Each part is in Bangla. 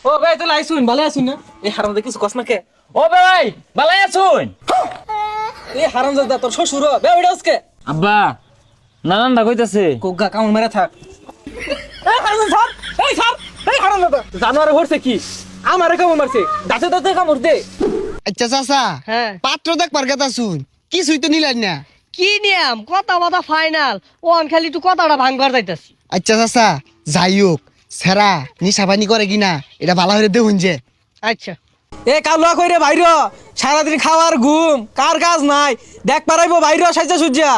ও ভাই তো লাইছুন ভালো আছুন না এই হারাম দেখি কস না কে ও ভাই ভালো আছুন? এই হারাম দাদা তোর শ্বশুর বে ওইটা আজকে আব্বা নানানটা কইতাছে কোগা কামড় মেরে থাক এই হারাম স্যার এই স্যার এই হারাম দাদা জানোয়ারে হরছে কি আমারে কামড় মারছে দাঁতে দাঁতে কামড় দে আচ্ছা চাচা হ্যাঁ পাত্র দেখবার কথা শুন কিছুই তো নিলেন না। কি নিয়ম কথা বাতা ফাইনাল ওন খালি একটু কথাটা ভাঙবার যাইতাছি। আচ্ছা চাচা যাই হোক সেরা নিশাপানি করে কিনা এটা ভালো হয়ে দেখুন যে। আচ্ছা এ কালুয়া কইরে বাইর সারাদিন খাওয়ার ঘুম কার কাজ নাই দেখ পারাইবো বাইর সাজা সুজা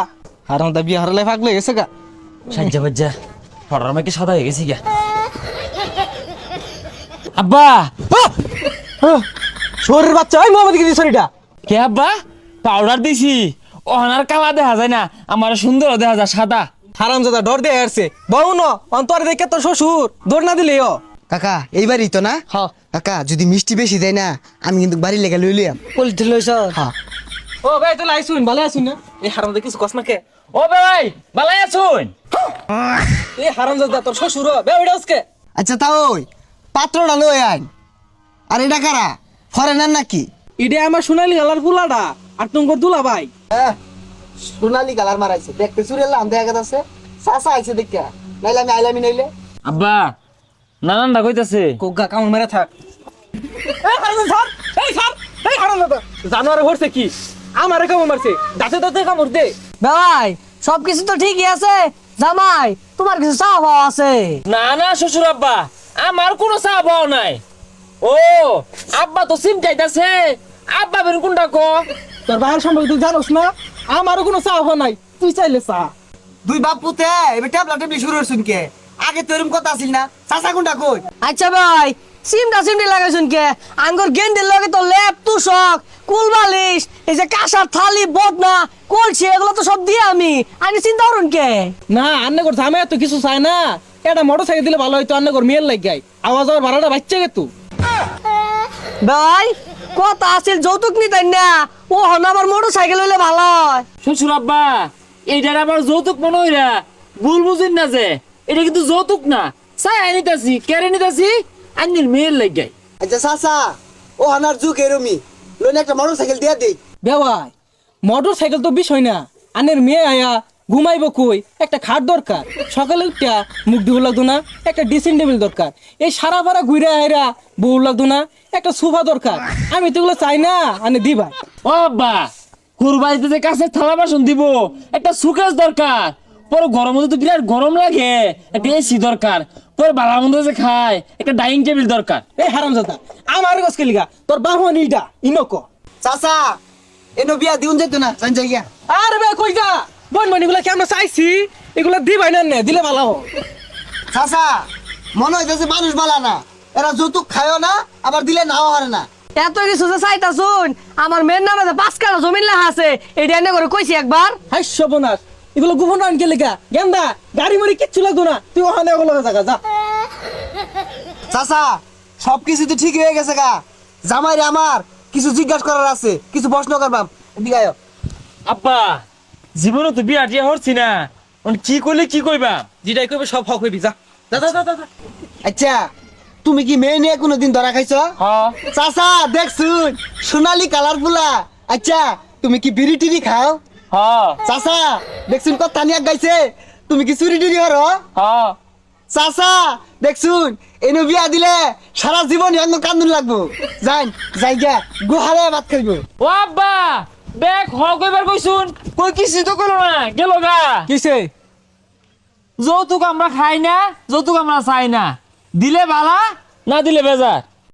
হারাম দা বিয়ে হারালে ফাগলে গেছে গা সাজ্জা বাজ্জা পড়ার আমাকে সাদা হয়ে গেছি গা। আব্বা শরীর বাচ্চা ওই মোহাম্মদ কি শরীরটা কে আব্বা পাউডার দিছি ওনার কালা দেখা যায় না, আমার সুন্দর দেখা যায় সাদা। হারাম দাদা ডর দিয়ে আসছে বউ ন অন্তর দেখে তোর শ্বশুর দৌড় না দিলে ও কাকা এইবারই তো না। হ্যাঁ কাকা যদি মিষ্টি বেশি দেয় না আমি কিন্তু বাড়ি লেগে লইলাম। পলিথিন লইছ হ্যাঁ ও ভাই তো লাইছুন ভালো আছুন না এই হারাম দেখি কস না কে ও ভাই ভালো আছুন? এই হারাম দাদা তোর শ্বশুর বে ওইটা আজকে আচ্ছা তা ওই পাত্রটা লই আইন। আর এটা কারা ফরেনার নাকি? ইডে আমার সোনালি গালার ফুলাডা আর তোমার দুলা ভাই সোনালি কালার মারাইছে দেখতে চুরেলাম দেখা যাচ্ছে চাচা আইছে দেখা নাইলে আমি আইলামি নাইলে। আব্বা নানানটা কইতাছে কোগা কামড় মেরে থাক এই হারাম স্যার এই স্যার এই হারাম দাদা জানোয়ারে হরছে কি আমারে কামড় মারছে দাঁতে দাঁতে কামড় দে ভাই সবকিছু তো ঠিকই আছে জামাই তোমার কিছু চাওয়া পাওয়া আছে। না না শ্বশুর আব্বা আমার কোনো চা পাও নাই। ও আব্বা তো সিম চাইতাছে, আব্বা বের কোনটা কো? তোর ভাইয়ের সম্পর্কে তুই জানোস না আমারও কোনো চাওয়া হয় নাই তুই চাইলে চা দুই বাপ পুতে এবার ট্যাবলা ট্যাবলি শুরু হইছুন কে? আগে তো এরকম কথা আছিল না। চাচা কোনটা কই? আচ্ছা ভাই সিমটি লাগাইছুন কে আঙ্গুর গেন্ডির লগে তো লেপ তুষক কুল বালিশ এই যে কাঁসার থালি বদনা কলছি এগুলো তো সব দিয়ে আমি চিন্তা করুন কে। না আন্নে কর ঝামে তো কিছু চায় না এটা মোটর সাইকেল দিলে ভালো হইতো আন্নে কর মেয়ের লাগ গাই আওয়াজ আর ভাড়াটা বাচ্চা গে তুই ভাই কথা আছিল যৌতুক নিতেন না ও হন আমার মোটর সাইকেল হইলে ভালো হয়। শ্বশুর আব্বা এইটার আবার যৌতুক মনে হইরা ভুল বুঝিন না যে এটা কিন্তু যৌতুক না, চাই আনিতাছি কেড়ে নিতাছি আন্নির মেয়ের লাগ গাই। আচ্ছা চাচা ও হানার যুগ এরমি লইন একটা মোটর সাইকেল দিয়া দেই। বেওয়াই মোটর সাইকেল তো বিষয় না আনের মেয়ে আয়া ঘুমাইব কই একটা খাট দরকার সকালে উঠা মুখ ধুব লাগতো না একটা ড্রেসিং টেবিল দরকার এই সারা পাড়া ঘুরে আয়রা বউ লাগতো না একটা সোফা দরকার আমি তো এগুলো চাই না আনে দিবা ও আব্বা কুরবানিতে যে কাছে থালা বাসন দিব একটা সুকেস দরকার, পরে গরম মধ্যে তো বিরাট গরম লাগে একটা এসি দরকার, পরে বালা মন্দ যে খায় একটা ডাইনিং টেবিল দরকার। এই হারাম জাদা আমার গছকে লিগা তোর বাহন ইটা ইনক চাচা এনো বিয়া দিউন যেত না জান যাই গিয়া। আরে বে কই যা বোন বোন এগুলা কেমন চাইছি এগুলা দিবাই না নে দিলে ভালো হয় চাচা মনে হইতেছে মানুষ বালা না, এরা যৌতুক খায়ও না আবার দিলে নাও হারে না। এত কিছু যে চাইতাছুন আমার মেয়ের নামে যে 5 কাঠা জমিন লেখা আছে এটা এনে করে কইছি একবার। হাই সবনাশ এগুলো গোপন আনকে লিগা গেন্দা গাড়ি মারি কিচ্ছু লাগতো না তুই ওখানে ওগুলো জায়গা যা চাচা সবকিছু তো ঠিক হয়ে গেছে গা, জামাই রে আমার কিছু জিজ্ঞাসা করার আছে, কিছু প্রশ্ন করবাম। এদিকে আয়। আব্বা জীবনে তো বিয়া টিয়া হচ্ছি না, কি করলে কি কইবা? যেটাই কইবে সব হক হইবি যা যা যা যা যা আচ্ছা তুমি কি মেয়ে নিয়ে কোনোদিন ধরা খাইছো? হ্যাঁ চাচা দেখছুন সোনালি কালার ফুলা। আচ্ছা তুমি কি বিড়ি টিড়ি খাও? হ্যাঁ চাচা দেখছুন কথা নিয়ে গাইছে তুমি কি চুরি টুরি করো? হ্যাঁ চাচা দেখছুন এনু বিয়া দিলে সারা জীবন এমন কান্দুন লাগবো। যাই যাই গিয়া গুহালে ভাত খাইবো। ও আব্বা দেখ হ কইবার কইছুন কই কিছু তো কইলো না গেল গা। কিসে যৌতুক আমরা খাই না, যৌতুক আমরা চাই না, দিলে বালা না দিলে বেজার।